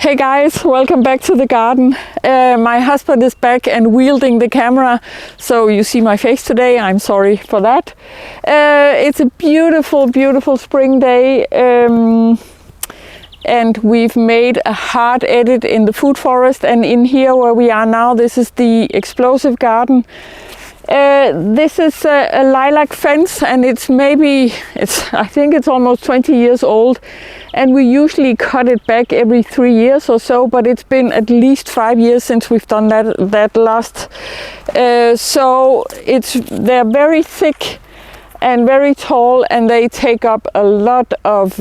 Hey guys, welcome back to the garden. My husband is back and wielding the camera, so you see my face today. I'm sorry for that. It's a beautiful, beautiful spring day, and we've made a hard edit in the food forest, and in here where we are now, this is the explosive garden. This is a lilac fence, and I think it's almost 20 years old, and we usually cut it back every 3 years or so, but it's been at least 5 years since we've done that last. So they're very thick and very tall, and they take up a lot of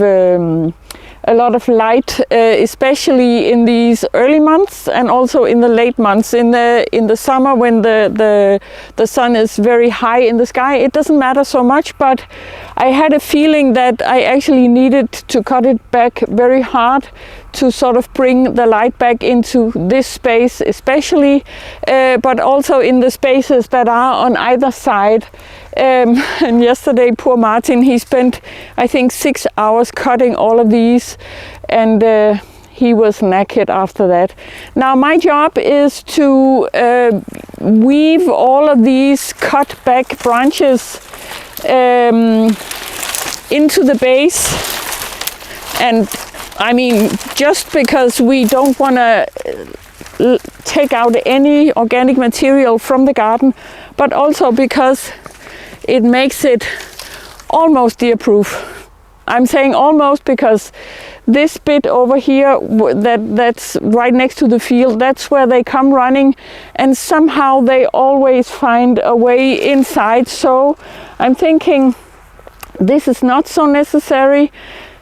light, especially in these early months and also in the late months. In the summer, when the sun is very high in the sky, it doesn't matter so much, but I had a feeling that I actually needed to cut it back very hard to sort of bring the light back into this space especially, but also in the spaces that are on either side. And yesterday, poor Martin, he spent, I think, 6 hours cutting all of these, and he was knackered after that. Now my job is to weave all of these cut back branches into the base. And I mean, just because we don't want to take out any organic material from the garden, but also because it makes it almost deer-proof. I'm saying almost because this bit over here, that's right next to the field, that's where they come running, and somehow they always find a way inside. So I'm thinking this is not so necessary.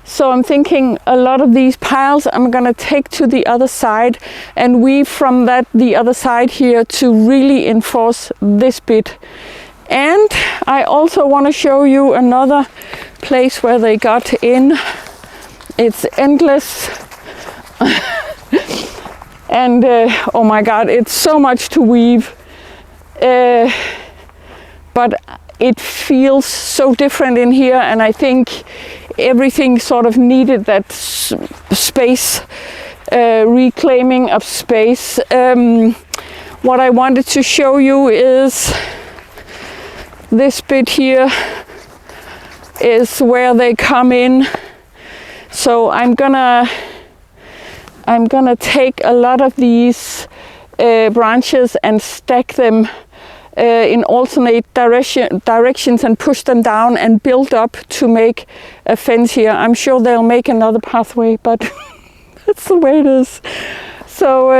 So I'm thinking a lot of these piles I'm gonna take to the other side and weave from the other side here to really enforce this bit. And I also want to show you another place where they got in. It's endless. And oh my God, it's so much to weave. But it feels so different in here, and I think everything sort of needed that space, reclaiming of space. What I wanted to show you is this bit here is where they come in. So I'm gonna take a lot of these branches and stack them in alternate directions and push them down and build up to make a fence here. I'm sure they'll make another pathway, but that's the way it is. So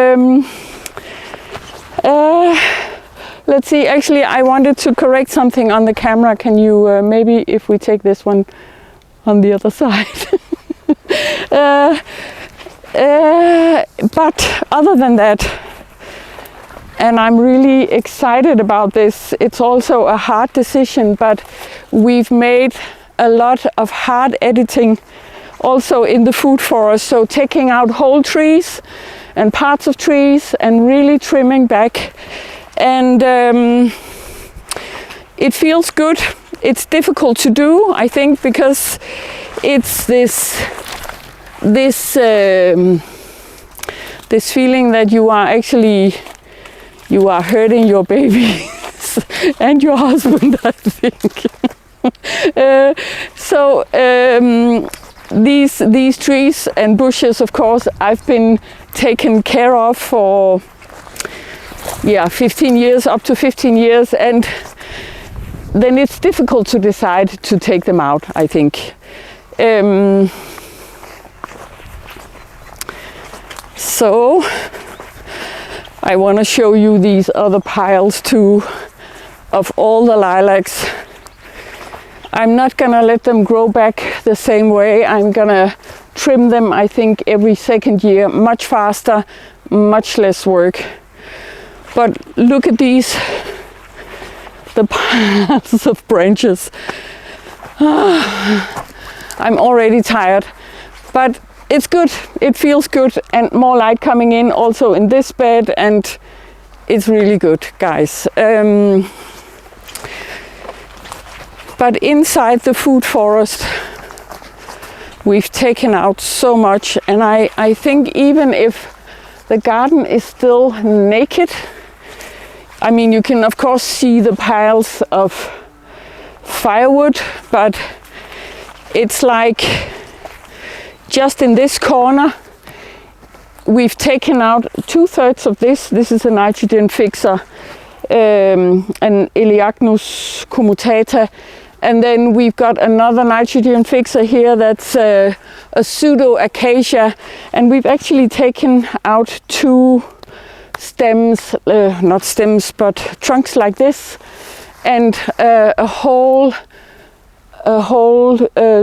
let's see, actually I wanted to correct something on the camera. Can you maybe, if we take this one on the other side. But other than that, and I'm really excited about this, it's also a hard decision, but we've made a lot of hard editing also in the food forest. So taking out whole trees and parts of trees and really trimming back. And it feels good. It's difficult to do, I think, because it's this feeling that you are hurting your babies and your husband, I think. These trees and bushes, of course, I've been taken care of for 15 years, up to 15 years, and then it's difficult to decide to take them out, I think. So I want to show you these other piles too, of all the lilacs. I'm not gonna let them grow back the same way. I'm gonna trim them, I think, every second year, much faster, much less work. But look at these, the piles of branches. I'm already tired, but it's good. It feels good, and more light coming in also in this bed, and it's really good, guys. But inside the food forest, we've taken out so much, and I think even if the garden is still naked, I mean, you can of course see the piles of firewood, but it's like just in this corner we've taken out 2/3 of this. This is a nitrogen fixer, an Elaeagnus comutata, and then we've got another nitrogen fixer here that's a pseudo acacia, and we've actually taken out 2 stems, not stems but trunks like this, and a whole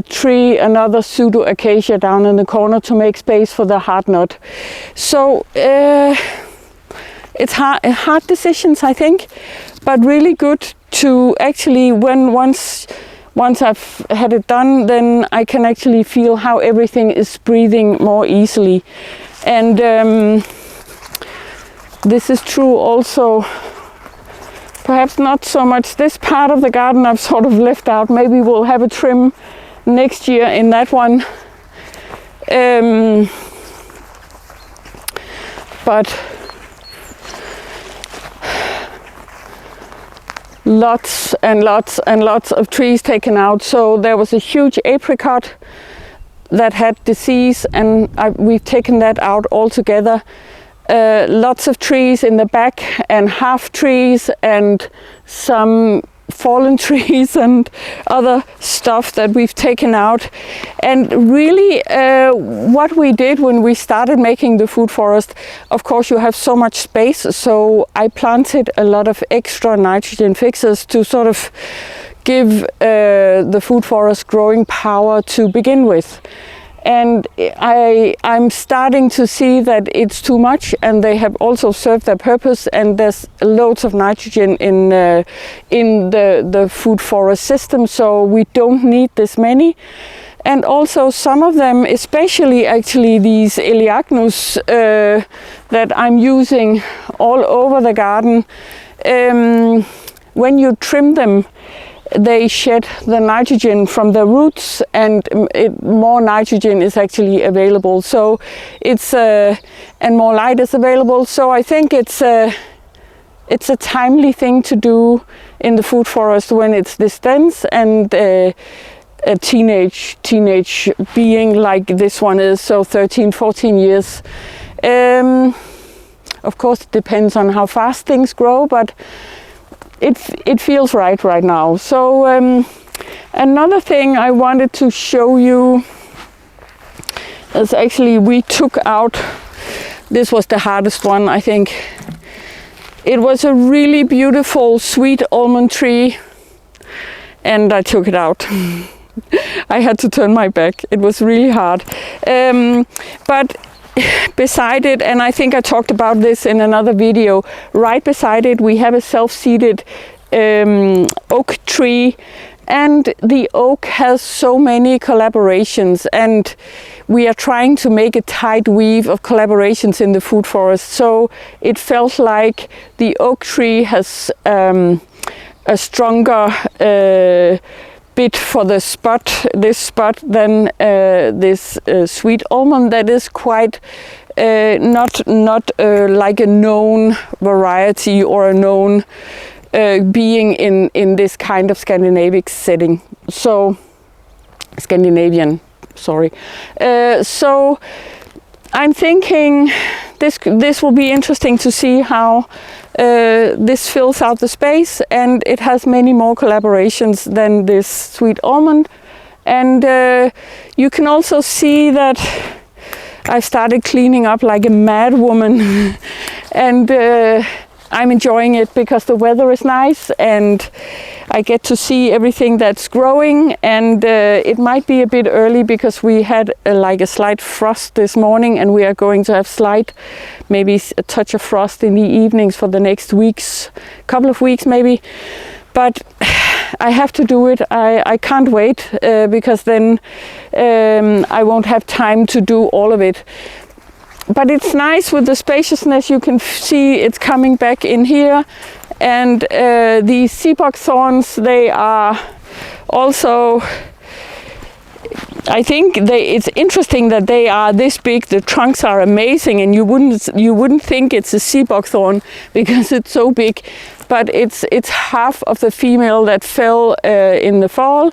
tree, another pseudo acacia down in the corner to make space for the hard nut. So it's hard decisions, I think, but really good to actually, once I've had it done, then I can actually feel how everything is breathing more easily. And this is true also, perhaps not so much this part of the garden I've sort of left out. Maybe we'll have a trim next year in that one. But lots and lots and lots of trees taken out. So there was a huge apricot that had disease, and we've taken that out altogether. Lots of trees in the back, and half trees, and some fallen trees and other stuff that we've taken out. And really what we did when we started making the food forest, of course you have so much space, so I planted a lot of extra nitrogen fixers to sort of give the food forest growing power to begin with. And I'm starting to see that it's too much, and they have also served their purpose, and there's loads of nitrogen in the food forest system, so we don't need this many. And also some of them, especially actually these Elaeagnus that I'm using all over the garden, when you trim them, they shed the nitrogen from the roots, and more nitrogen is actually available. So it's and more light is available. So I think it's a timely thing to do in the food forest when it's this dense and a teenage being like this one is, so 13, 14 years. Of course, it depends on how fast things grow, but it feels right now. So another thing I wanted to show you is actually we took out, this was the hardest one, I think. It was a really beautiful sweet almond tree, and I took it out. I had to turn my back. It was really hard. But beside it, and I think I talked about this in another video, right beside it we have a self-seeded oak tree, and the oak has so many collaborations, and we are trying to make a tight weave of collaborations in the food forest. So it felt like the oak tree has a stronger bit for this spot than this sweet almond that is quite not like a known variety or a known being in this kind of Scandinavian setting. So Scandinavian, sorry. So I'm thinking this will be interesting to see how this fills out the space, and it has many more collaborations than this sweet almond. And you can also see that I started cleaning up like a mad woman and I'm enjoying it because the weather is nice and I get to see everything that's growing. And it might be a bit early because we had like a slight frost this morning, and we are going to have slight, maybe a touch of frost in the evenings for the next weeks, couple of weeks maybe. But I have to do it. I can't wait because then I won't have time to do all of it. But it's nice with the spaciousness. You can see it's coming back in here. And these sea buckthorns, they are also I think it's interesting that they are this big. The trunks are amazing, and you wouldn't think it's a sea buckthorn because it's so big. But it's half of the female that fell in the fall,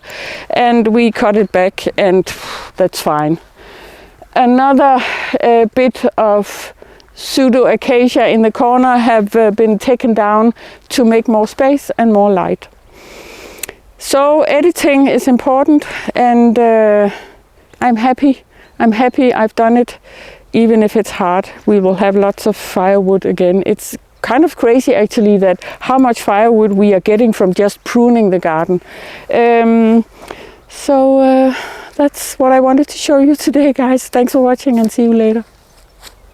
and we cut it back, and that's fine. Another bit of pseudo acacia in the corner have been taken down to make more space and more light. So editing is important, and I'm happy I've done it, even if it's hard. We will have lots of firewood again. It's kind of crazy actually that how much firewood we are getting from just pruning the garden. So that's what I wanted to show you today, guys. Thanks for watching, and see you later.